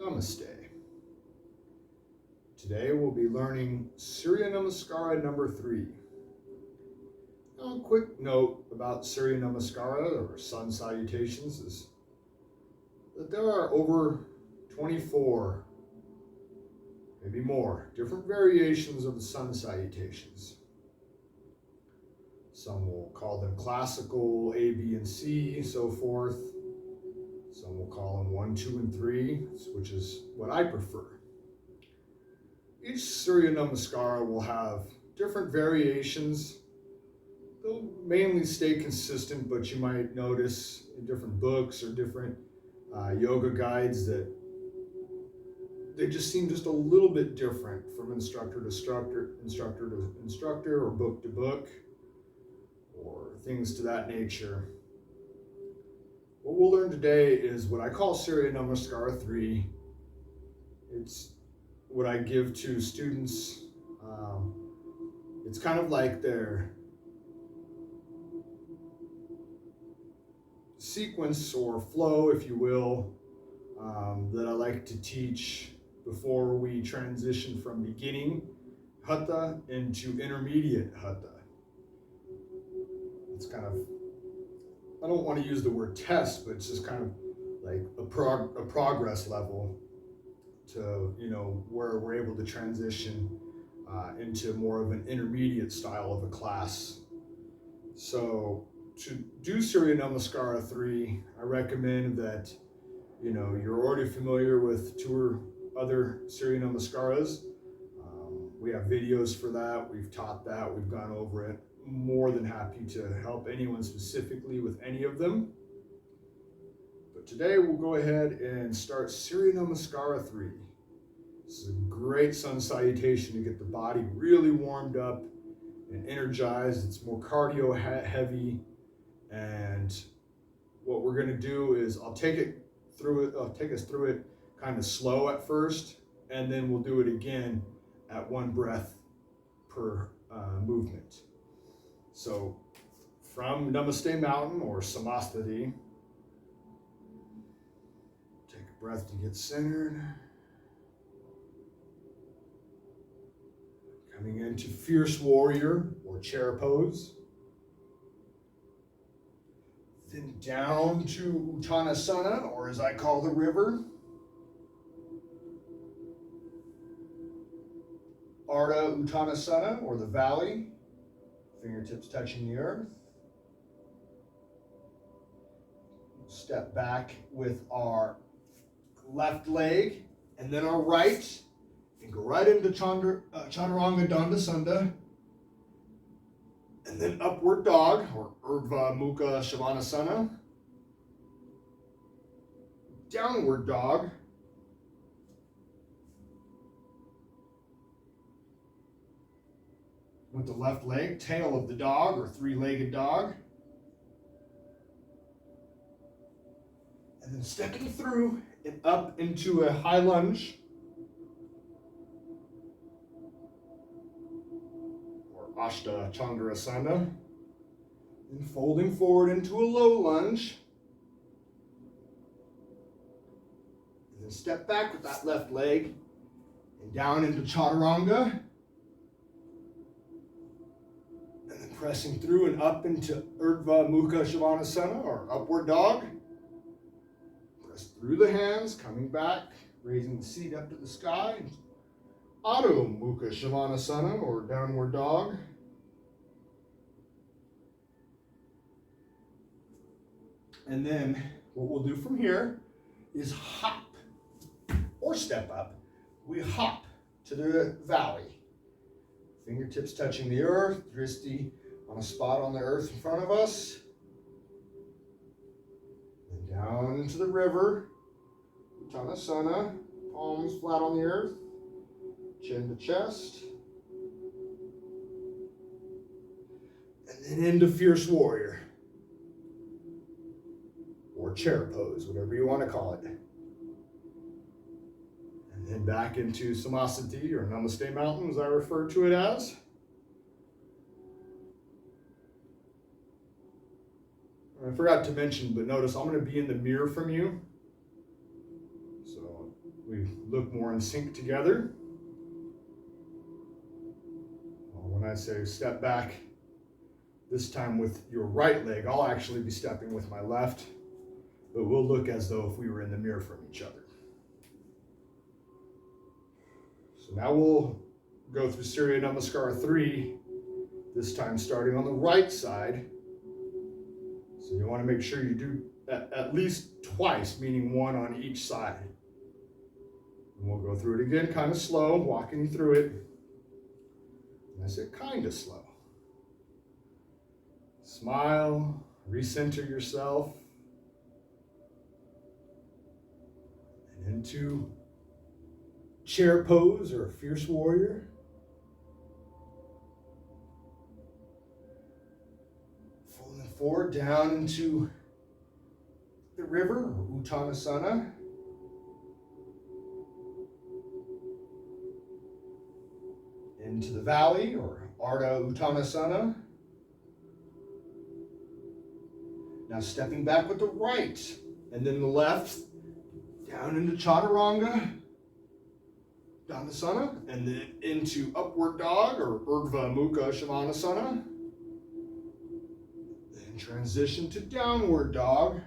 Namaste. Today we'll be learning Surya Namaskara number 3. Now, a quick note about Surya Namaskara or Sun Salutations is that there are over 24, maybe more, different variations of the Sun Salutations. Some will call them classical, A, B, and C, so forth. Some will call them 1, 2, and 3, which is what I prefer. Each Surya Namaskara will have different variations. They'll mainly stay consistent, but you might notice in different books or different yoga guides that they just seem just a little bit different from instructor to instructor, or book to book, or things to that nature. What we'll learn today is what I call Surya Namaskara 3. It's what I give to students. It's kind of like their sequence or flow, if you will, that I like to teach before we transition from beginning hatha into intermediate hatha. It's kind of, I don't want to use the word test, but it's just kind of like a progress level to, where we're able to transition into more of an intermediate style of a class. So to do Surya Namaskara 3, I recommend that, you're already familiar with 2 or other Surya Namaskaras. We have videos for that. We've taught that. We've gone over it. More than happy to help anyone specifically with any of them. But today we'll go ahead and start Surya Namaskara 3. This is a great sun salutation to get the body really warmed up and energized. It's more cardio heavy, and what we're going to do is I'll take us through it kind of slow at first, and then we'll do it again at 1 breath per movement. So from Namaste Mountain or Samastati, take a breath to get centered. Coming into Fierce Warrior or Chair Pose. Then down to Uttanasana, or as I call the river. Ardha Uttanasana, or the valley. Fingertips touching the earth. Step back with our left leg and then our right, and go right into Chaturanga Dandasana, and then upward dog or Urdhva Mukha Svanasana, downward dog, with the left leg, tail of the dog or 3-legged dog. And then stepping through and up into a high lunge, or Ashta Chandrasana. Then folding forward into a low lunge. And then step back with that left leg and down into Chaturanga. Pressing through and up into Urdhva Mukha Svanasana, or upward dog. Press through the hands, coming back, raising the seat up to the sky. Adho Mukha Svanasana, or downward dog. And then what we'll do from here is hop or step up. We hop to the valley. Fingertips touching the earth, Dristi on a spot on the earth in front of us. And down into the river, Uttanasana, palms flat on the earth, chin to chest. And then into Fierce Warrior, or Chair Pose, whatever you want to call it. And then back into Samastati, or Namaste Mountain, as I refer to it as. I forgot to mention, but notice I'm going to be in the mirror from you. So we look more in sync together. When I say step back, this time with your right leg, I'll actually be stepping with my left, but we'll look as though if we were in the mirror from each other. So now we'll go through Surya Namaskara III, this time starting on the right side. So you want to make sure you do at least twice, meaning one on each side. And we'll go through it again, kind of slow, walking you through it. And I said kind of slow. Smile, recenter yourself, and into chair pose or fierce warrior. Folding forward down into the river or Uttanasana. Into the valley or Ardha Uttanasana. Now stepping back with the right and then the left down into Chaturanga, Dandasana, and then into upward dog or Urdhva Mukha Svanasana. Then transition to downward dog.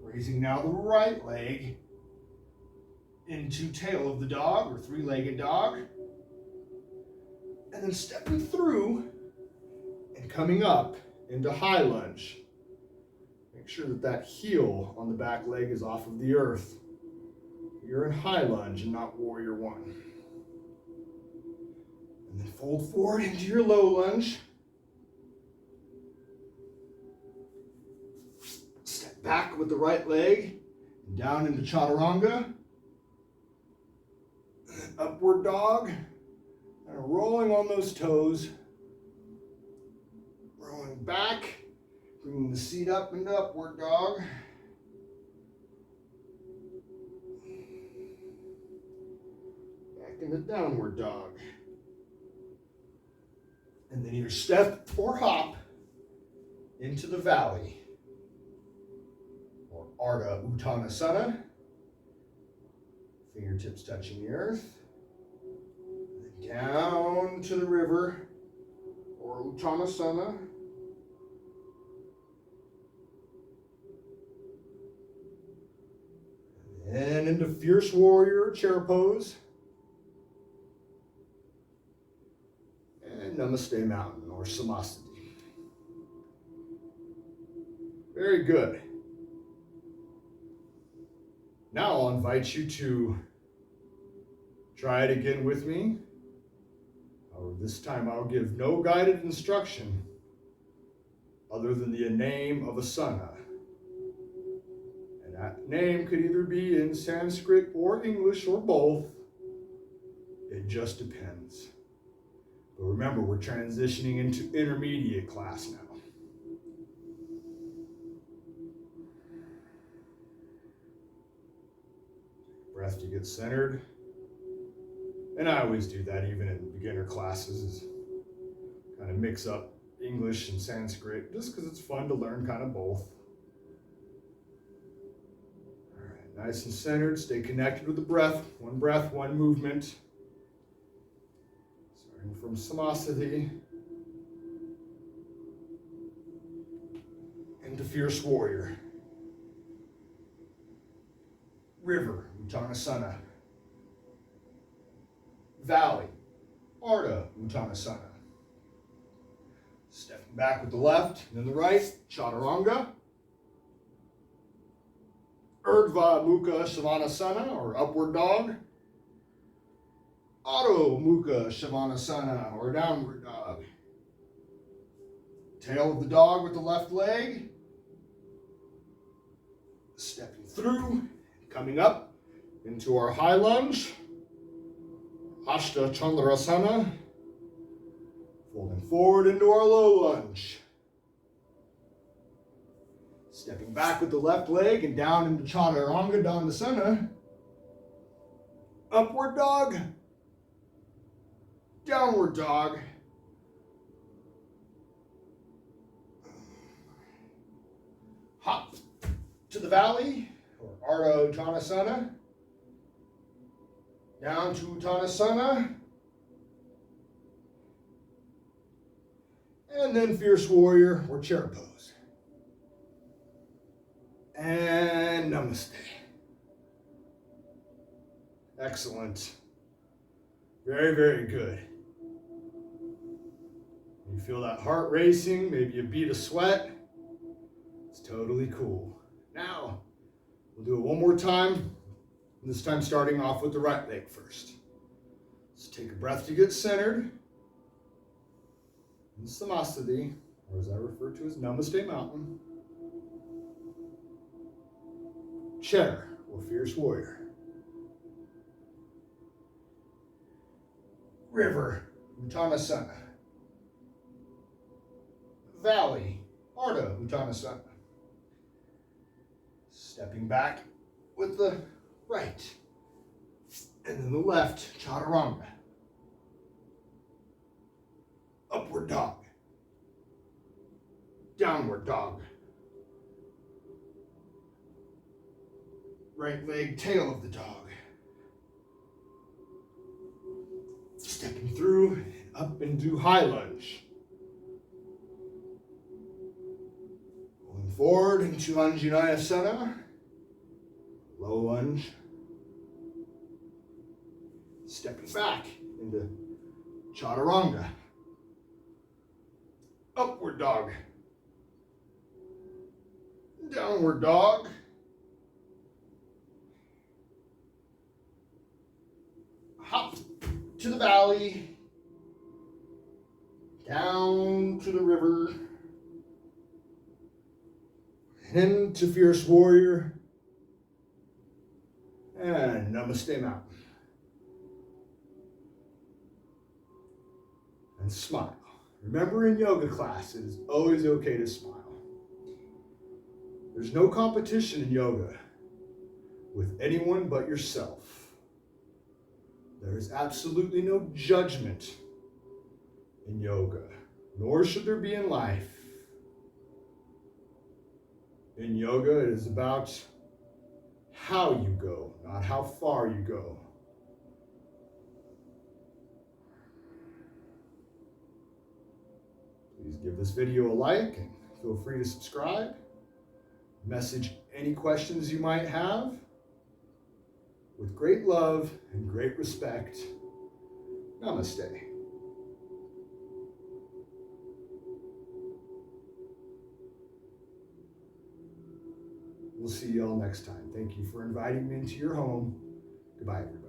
Raising now the right leg into tail of the dog or three-legged dog. And then stepping through and coming up into high lunge. Make sure that that heel on the back leg is off of the earth. You're in high lunge and not warrior one. And then fold forward into your low lunge. Step back with the right leg and down into chaturanga. And then upward dog. And rolling on those toes. Rolling back. Bringing the seat up into upward dog. Back into downward dog. And then either step or hop into the valley. Or Ardha Uttanasana. Fingertips touching the earth. And then down to the river or Uttanasana. And into fierce warrior chair pose. And Namaste Mountain or Samasthiti. Very good. Now I'll invite you to try it again with me. This time I'll give no guided instruction other than the name of asana. That name could either be in Sanskrit or English or both. It just depends. But remember, we're transitioning into intermediate class now. Breath to get centered. And I always do that even in beginner classes, is kind of mix up English and Sanskrit just because it's fun to learn kind of both. Nice and centered, stay connected with the breath, one movement. Starting from Samasthiti into fierce warrior. River, Uttanasana. Valley, Ardha Uttanasana. Stepping back with the left and then the right, Chaturanga. Urdhva Mukha Svanasana or upward dog. Adho Mukha Svanasana or downward dog. Tail of the dog with the left leg. Stepping through, coming up into our high lunge. Ashta Chandrasana. Folding forward into our low lunge. Stepping back with the left leg and down into Chaturanga Dandasana. Upward dog. Downward dog. Hop to the valley, or Ardha Uttanasana. Down to Uttanasana. And then Fierce Warrior or chair pose. And Namaste. Excellent. Very, very good. You feel that heart racing, maybe a bead of sweat. It's totally cool. Now, we'll do it one more time. This time starting off with the right leg first. Let's take a breath to get centered. In Samasthiti, or as I refer to as Namaste Mountain. Chair, or Fierce Warrior. River, Uttanasana. Valley, Ardha Uttanasana. Stepping back with the right. And then the left, Chaturanga. Upward dog. Downward dog. Right leg, tail of the dog. Stepping through, up into high lunge. Going forward into Anjaneyasana. Low lunge. Stepping back into Chaturanga. Upward dog. Downward dog. Hop to the valley. Down to the river. Into Fierce Warrior. And Namaste Mountain. And smile. Remember, in yoga class, it is always okay to smile. There's no competition in yoga with anyone but yourself. There is absolutely no judgment in yoga, nor should there be in life. In yoga, it is about how you go, not how far you go. Please give this video a like and feel free to subscribe. Message any questions you might have. With great love and great respect, Namaste. We'll see you all next time. Thank you for inviting me into your home. Goodbye, everybody.